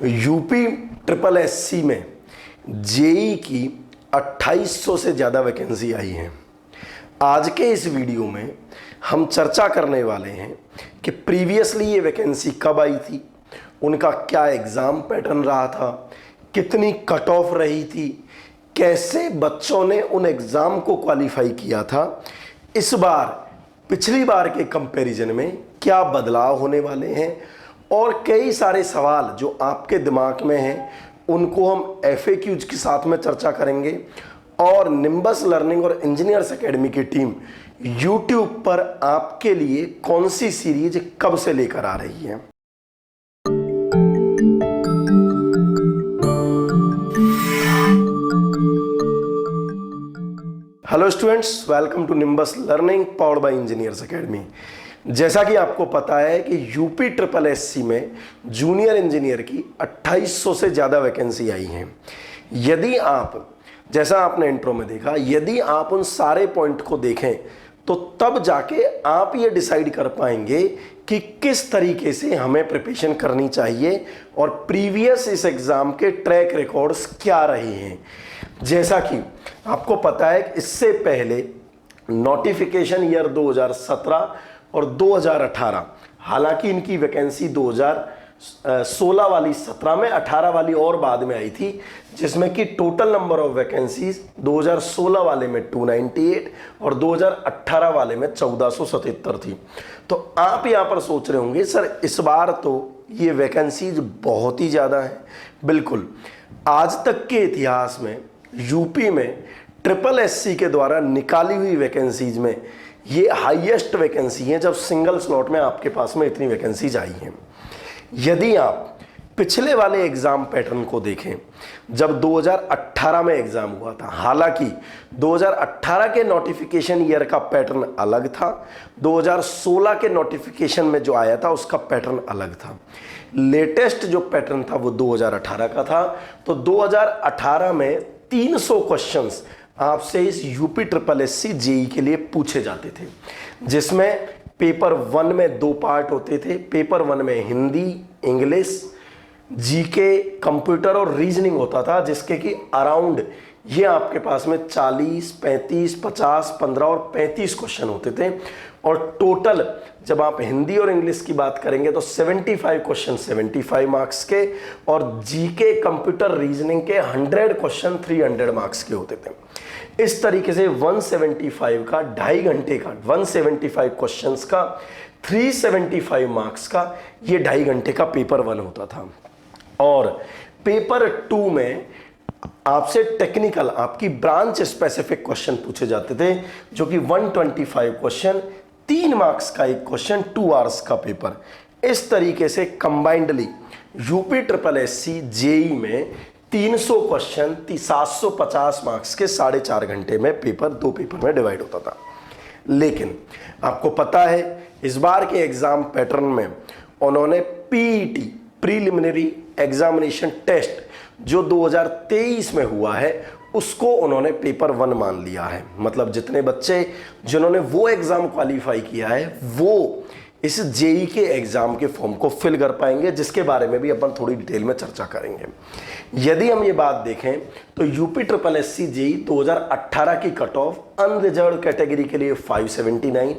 UP triple SC में JEE की 2800 से ज़्यादा वैकेंसी आई है। आज के इस वीडियो में हम चर्चा करने वाले हैं कि प्रीवियसली ये वैकेंसी कब आई थी, उनका क्या एग्ज़ाम पैटर्न रहा था, कितनी कट ऑफ रही थी, कैसे बच्चों ने उन एग्ज़ाम को क्वालिफाई किया था, इस बार पिछली बार के कंपैरिजन में क्या बदलाव होने वाले हैं और कई सारे सवाल जो आपके दिमाग में हैं उनको हम FAQs के साथ में चर्चा करेंगे। और निम्बस लर्निंग और इंजीनियर्स एकेडमी की टीम YouTube पर आपके लिए कौन सी सीरीज कब से लेकर आ रही है। Hello students, welcome to Nimbus learning powered by engineers academy. जैसा कि आपको पता है कि यूपी ट्रिपल एससी में जूनियर इंजीनियर की 2800 से ज़्यादा वैकेंसी आई हैं। यदि आप, जैसा आपने इंट्रो में देखा, यदि आप उन सारे पॉइंट को देखें तो तब जाके आप ये डिसाइड कर पाएंगे कि किस तरीके से हमें प्रिपरेशन करनी चाहिए और प्रीवियस इस एग्ज़ाम के ट्रैक रिकॉर्ड्स क्या रहे हैं। जैसा कि आपको पता है इससे पहले नोटिफिकेशन ईयर 2017 और 2018, हालांकि इनकी वैकेंसी 2016 वाली 17 में, 18 वाली और बाद में आई थी, जिसमें कि टोटल नंबर ऑफ वैकेंसीज 2016 वाले में 298 और 2018 वाले में 1477 थी। तो आप यहाँ पर सोच रहे होंगे सर इस बार तो ये वैकेंसीज बहुत ही ज़्यादा है। बिल्कुल, आज तक के इतिहास में यूपी में ट्रिपल एससी के द्वारा निकाली हुई वैकेंसीज में ये हाईएस्ट वैकेंसी है जब सिंगल स्लॉट में आपके पास में इतनी वैकेंसीज आई हैं। यदि आप पिछले वाले एग्ज़ाम पैटर्न को देखें, जब 2018 में एग्ज़ाम हुआ था, हालांकि 2018 के नोटिफिकेशन ईयर का पैटर्न अलग था, 2016 के नोटिफिकेशन में जो आया था उसका पैटर्न अलग था। लेटेस्ट जो पैटर्न था वो 2018 का था। तो 2018 में 300 क्वेश्चंस आपसे इस यूपी ट्रिपल एससी जेई के लिए पूछे जाते थे, जिसमें पेपर 1 में 2 पार्ट होते थे। पेपर 1 में हिंदी, इंग्लिश, जीके, कंप्यूटर और रीजनिंग होता था, जिसके कि अराउंड ये आपके पास में 40, 35, 50, 15 और 35 क्वेश्चन होते थे। और टोटल जब आप हिंदी और इंग्लिश की बात करेंगे तो 75 क्वेश्चन 75 मार्क्स के और जीके, कंप्यूटर, रीजनिंग के 100 क्वेश्चन 300 मार्क्स के होते थे। इस तरीके से 175 का 2.5 घंटे का 175 क्वेश्चंस का 375 मार्क्स का ये 2.5 घंटे का पेपर 1 होता था। और पेपर 2 में आपसे टेक्निकल, आपकी ब्रांच स्पेसिफिक क्वेश्चन पूछे जाते थे, जो कि 125 क्वेश्चन, 3 मार्क्स का एक क्वेश्चन, 2 आवर्स का पेपर। इस तरीके से combinedly UP triple SC JE में 300 क्वेश्चन 750 मार्क्स के 4.5 घंटे में पेपर 2 पेपर में डिवाइड होता था। लेकिन आपको पता है इस बार के एग्जाम पैटर्न में उन्होंने पीईटी, प्रीलिमिनरी एग्जामिनेशन टेस्ट, जो 2023 में हुआ है उसको उन्होंने पेपर 1 मान लिया है। मतलब जितने बच्चे जिन्होंने वो एग्जाम क्वालिफाई किया है वो इस जेई के एग्जाम के फॉर्म को फिल कर पाएंगे, जिसके बारे में भी अपन थोड़ी डिटेल में चर्चा करेंगे। यदि हम ये बात देखें तो यूपी ट्रिपल एससी जेई 2018 की कट ऑफ अनरिजर्व कैटेगरी के लिए 579,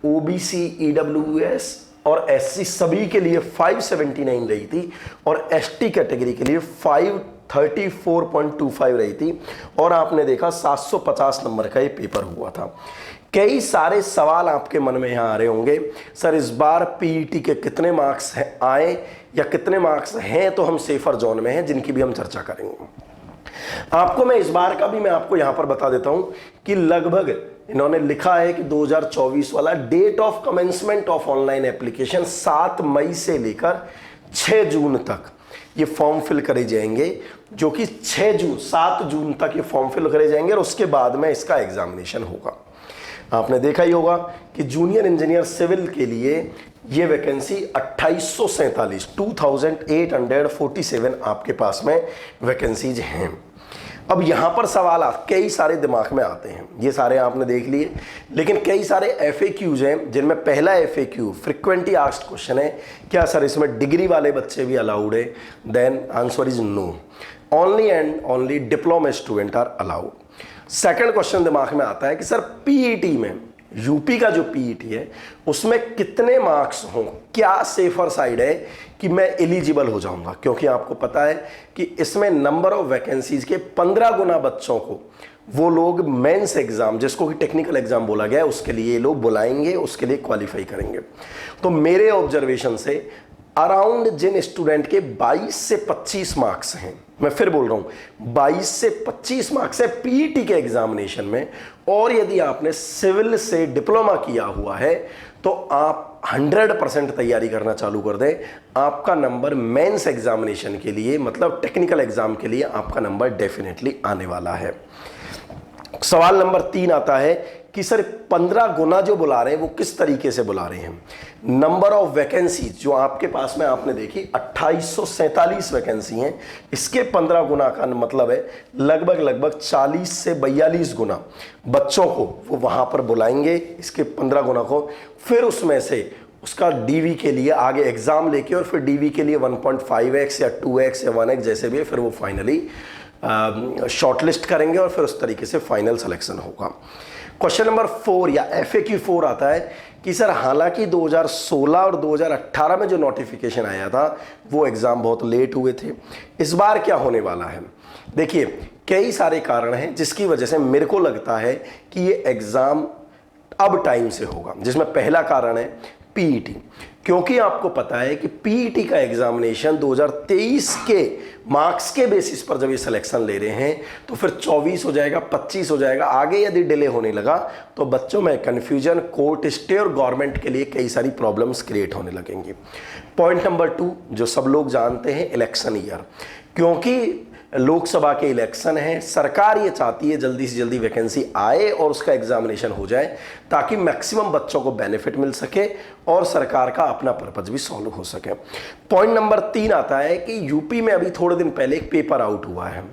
ओबीसी, ईडब्ल्यूएस और एससी सभी के लिए 579 रही थी और एसटी कैटेगरी के लिए 534.25 रही थी। और आपने देखा 750 नंबर का ये पेपर हुआ था। कई सारे सवाल आपके मन में यहाँ आ रहे होंगे, सर इस बार पीईटी के कितने मार्क्स आए या कितने मार्क्स हैं, तो हम सेफर जोन में हैं, जिनकी भी हम चर्चा करेंगे। आपको मैं इस बार का भी मैं आपको यहाँ पर बता देता हूँ कि लगभग इन्होंने लिखा है कि 2024 वाला date of commencement of online application 7 मई से लेकर 6 जून तक ये फॉर्म फिल करे जाएंगे, जो कि 7 जून तक ये फॉर्म फिल करे जाएंगे और उसके बाद में इसका एग्जामिनेशन होगा। आपने देखा ही होगा कि जूनियर इंजीनियर सिविल के लिए ये वैकेंसी 2847 2847 आपके पास में वैकेंसीज हैं। अब यहां पर सवाल कई सारे दिमाग में आते हैं, ये सारे आपने देख लिए, लेकिन कई सारे FAQs हैं जिनमें पहला FAQ फ्रिक्वेंटली आस्क्ड क्वेश्चन है, क्या सर इसमें डिग्री वाले बच्चे भी अलाउड है? Then answer is no, only and only diploma student are allowed. Second question दिमाग में आता है कि सर PET में, यूपी का जो PET है उसमें कितने मार्क्स हों, क्या सेफर साइड है कि मैं एलिजिबल हो जाऊंगा? क्योंकि आपको पता है कि इसमें नंबर ऑफ वैकेंसीज के 15 गुना बच्चों को वो लोग मेंस एग्जाम, जिसको कि टेक्निकल एग्जाम बोला गया है, उसके लिए लोग बुलाएंगे, उसके लिए क्वालिफाई करेंगे। तो मेरे ऑब्जर्वेशन से अराउंड जिन स्टूडेंट के 22 से 25 मार्क्स हैं, मैं फिर बोल रहा हूं 22 से 25 मार्क्स है PET के एग्जामिनेशन में, और यदि आपने सिविल से डिप्लोमा किया हुआ है तो आप 100% तैयारी करना चालू कर दें। आपका नंबर मेंस एग्जामिनेशन के लिए, मतलब टेक्निकल एग्जाम के लिए आपका नंबर डेफिनेटली आने वाला है। सवाल नंबर 3 आता है कि सर 15 गुना जो बुला रहे हैं वो किस तरीके से बुला रहे हैं? नंबर ऑफ वैकेंसी जो आपके पास में आपने देखी 2847 वैकेंसी हैं, इसके 15 गुना का मतलब है लगभग 40 से 42 गुना बच्चों को वो वहां पर बुलाएंगे, इसके 15 गुना को, फिर उसमें से उसका DV के लिए आगे एग्जाम लेके, और फिर DV के लिए 1.5x या 2x या 1x जैसे भी है, फिर वो फाइनली शॉर्टलिस्ट करेंगे और फिर उस तरीके से फाइनल सिलेक्शन होगा। क्वेश्चन नंबर 4 या FAQ 4 आता है कि सर हालांकि 2016 और 2018 में जो नोटिफिकेशन आया था वो एग्ज़ाम बहुत लेट हुए थे, इस बार क्या होने वाला है? देखिए कई सारे कारण हैं जिसकी वजह से मेरे को लगता है कि ये एग्ज़ाम अब टाइम से होगा, जिसमें पहला कारण है PET, क्योंकि आपको पता है कि PET का एग्जामिनेशन 2023 के मार्क्स के बेसिस पर जब ये सिलेक्शन ले रहे हैं तो फिर 24 हो जाएगा, 25 हो जाएगा, आगे यदि डिले होने लगा तो बच्चों में कन्फ्यूजन, कोर्ट स्टे और गवर्नमेंट के लिए कई सारी प्रॉब्लम्स क्रिएट होने लगेंगी। पॉइंट नंबर 2 जो सब लोग जानते हैं, इलेक्शन ईयर, क्योंकि लोकसभा के इलेक्शन है, सरकार ये चाहती है जल्दी से जल्दी वैकेंसी आए और उसका एग्जामिनेशन हो जाए ताकि मैक्सिमम बच्चों को बेनिफिट मिल सके और सरकार का अपना पर्पज भी सॉल्व हो सके। पॉइंट नंबर 3 आता है कि यूपी में अभी थोड़े दिन पहले एक पेपर आउट हुआ है।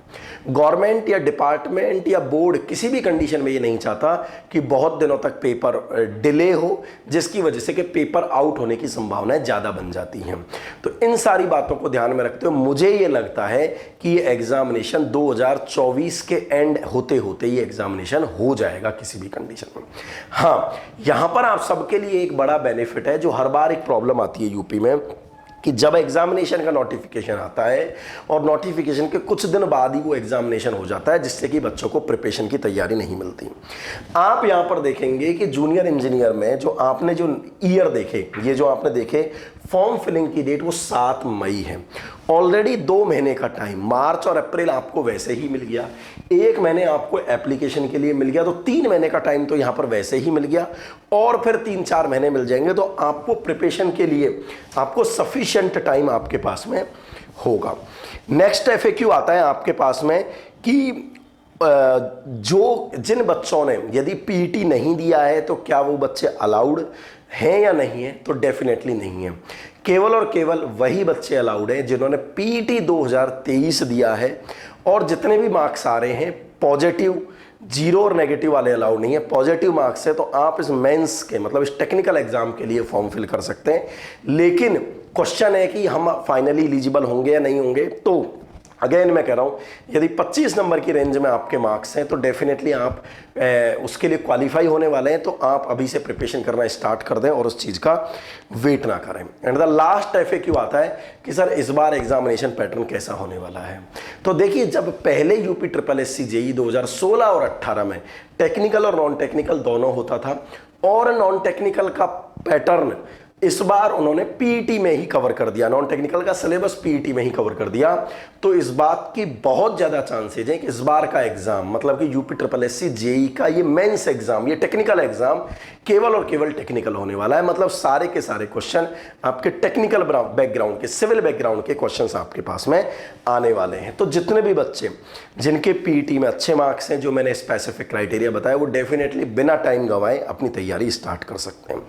गवर्नमेंट या डिपार्टमेंट या बोर्ड किसी भी कंडीशन में ये नहीं चाहता कि बहुत दिनों तक पेपर डिले हो, जिसकी वजह से कि पेपर आउट होने की संभावनाएं ज़्यादा बन जाती हैं। तो इन सारी बातों को ध्यान में रखते हुए मुझे ये लगता है कि ये एग्जामिनेशन 2024 के एंड होते होते ये एग्जामिनेशन हो जाएगा किसी भी कंडीशन में। हाँ, यहां पर आप सबके लिए एक बड़ा बेनिफिट है, जो हर बार एक प्रॉब्लम आती है यूपी में कि जब एग्जामिनेशन का नोटिफिकेशन आता है और नोटिफिकेशन के कुछ दिन बाद ही वो एग्जामिनेशन हो जाता है, जिससे कि बच्चों को प्रिपरेशन की तैयारी नहीं मिलती। आप यहां पर देखेंगे कि जूनियर इंजीनियर में जो आपने जो ईयर देखे, ये जो आपने देखे फॉर्म फिलिंग की डेट वो 7 मई है। ऑलरेडी 2 महीने का टाइम, मार्च और अप्रैल आपको वैसे ही मिल गया, 1 महीने आपको एप्लीकेशन के लिए मिल गया, तो 3 महीने का टाइम तो यहाँ पर वैसे ही मिल गया, और फिर 3-4 महीने मिल जाएंगे, तो आपको प्रिपरेशन के लिए आपको सफिशिएंट टाइम आपके पास में होगा। नेक्स्ट FAQ आता है आपके पास में कि जो जिन बच्चों ने यदि PET नहीं दिया है तो क्या वो बच्चे अलाउड हैं या नहीं है? तो डेफिनेटली नहीं है। केवल और केवल वही बच्चे अलाउड हैं जिन्होंने PET 2023 दिया है, और जितने भी मार्क्स आ रहे हैं पॉजिटिव, 0 और नेगेटिव वाले अलाउड नहीं है। पॉजिटिव मार्क्स है तो आप इस मेंस के, मतलब इस टेक्निकल एग्जाम के लिए फॉर्म फिल कर सकते हैं, लेकिन क्वेश्चन है कि हम फाइनली एलिजिबल होंगे या नहीं होंगे। तो अगेन मैं कह रहा हूँ, यदि 25 नंबर की रेंज में आपके मार्क्स हैं तो डेफिनेटली आप उसके लिए क्वालिफाई होने वाले हैं, तो आप अभी से प्रिपरेशन करना स्टार्ट कर दें और उस चीज़ का वेट ना करें। एंड द लास्ट FAQ आता है कि सर इस बार एग्जामिनेशन पैटर्न कैसा होने वाला है? तो देखिए, जब पहले UP SSC JEE 2016 और 18 में टेक्निकल और नॉन टेक्निकल दोनों होता था, और नॉन टेक्निकल का पैटर्न इस बार उन्होंने PET में ही कवर कर दिया, नॉन टेक्निकल का सिलेबस PET में ही कवर कर दिया। तो इस बात की बहुत ज़्यादा चांसेज है कि इस बार का एग्जाम, मतलब कि UP SSC JEE का ये मेंस एग्जाम, ये टेक्निकल एग्जाम केवल और केवल टेक्निकल होने वाला है। मतलब सारे के सारे क्वेश्चन आपके टेक्निकल बैकग्राउंड के, सिविल बैकग्राउंड के क्वेश्चंस आपके पास में आने वाले हैं। तो जितने भी बच्चे जिनके PET में अच्छे मार्क्स हैं, जो मैंने स्पेसिफिक क्राइटेरिया बताया, वो डेफिनेटली बिना टाइम गंवाए अपनी तैयारी स्टार्ट कर सकते हैं।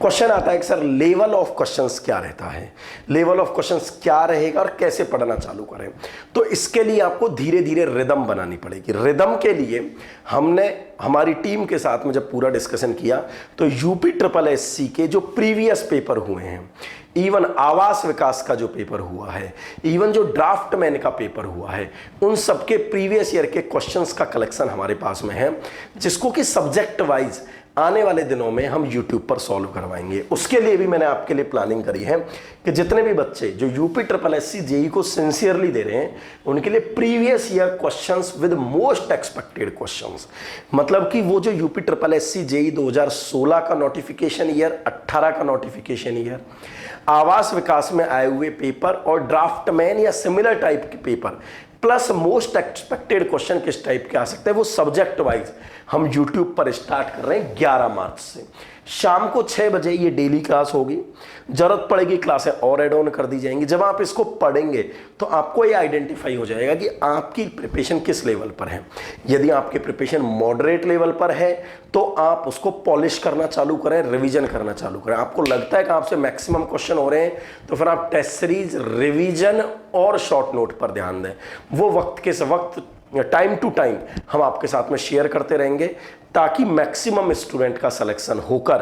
क्वेश्चन आता है कि सर लेवल ऑफ क्वेश्चंस क्या रहता है, लेवल ऑफ क्वेश्चंस क्या रहेगा और कैसे पढ़ना चालू करें। तो इसके लिए आपको धीरे धीरे रिदम बनानी पड़ेगी। रिदम के लिए हमने हमारी टीम के साथ में जब पूरा डिस्कशन किया तो यूपी ट्रिपल एससी के जो प्रीवियस पेपर हुए हैं, इवन आवास विकास का जो पेपर हुआ है, इवन जो ड्राफ्टमैन का पेपर हुआ है, उन सबके प्रीवियस ईयर के क्वेश्चंस का कलेक्शन हमारे पास में है, जिसको कि सब्जेक्ट वाइज आने वाले दिनों में हम YouTube पर सॉल्व करवाएंगे। उसके लिए भी मैंने आपके लिए प्लानिंग करी है कि जितने भी बच्चे जो यूपी ट्रिपल एससी जेई को सिंसियरली दे रहे हैं, उनके लिए previous year questions with most expected questions, मतलब कि वो जो यूपी ट्रिपल एससी जेई 2016 का नोटिफिकेशन ईयर, 18 का नोटिफिकेशन ईयर, आवास विकास में आए हुए पेपर और ड्राफ्टमैन या सिमिलर टाइप के paper plus most expected question किस टाइप के आ सकते हैं, वो सब्जेक्ट वाइज हम YouTube पर स्टार्ट कर रहे हैं 11 मार्च से। शाम को 6 बजे ये डेली क्लास होगी। जरूरत पड़ेगी क्लासें और एड ऑन कर दी जाएंगी। जब आप इसको पढ़ेंगे तो आपको ये आइडेंटिफाई हो जाएगा कि आपकी प्रिपरेशन किस लेवल पर है। यदि आपकी प्रिपरेशन मॉडरेट लेवल पर है तो आप उसको पॉलिश करना चालू करें, रिवीजन करना चालू करें। आपको लगता है कि आपसे मैक्सिमम क्वेश्चन हो रहे हैं तो फिर आप टेस्ट सीरीज, रिवीजन और शॉर्ट नोट पर ध्यान दें। वो वक्त के वक्त, टाइम टू टाइम हम आपके साथ में शेयर करते रहेंगे ताकि मैक्सिमम स्टूडेंट का सिलेक्शन होकर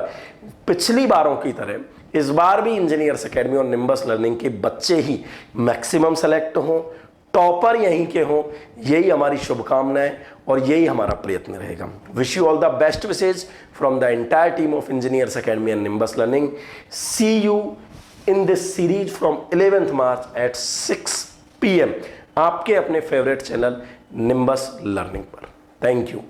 पिछली बारों की तरह इस बार भी इंजीनियर्स एकेडमी और निम्बस लर्निंग के बच्चे ही मैक्सिमम सेलेक्ट हों, टॉपर यहीं के हों। यही हमारी शुभकामनाएं और यही हमारा प्रयत्न रहेगा। Wish you all the best wishes from the entire team of engineers academy and Nimbus learning. See you in this series from 11th March at 6 PM आपके अपने फेवरेट चैनल निम्बस लर्निंग पर। Thank you.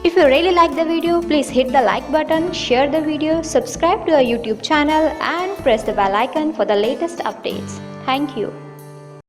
If you really like the video, please hit the like button, share the video, subscribe to our YouTube channel and press the bell icon for the latest updates. Thank you.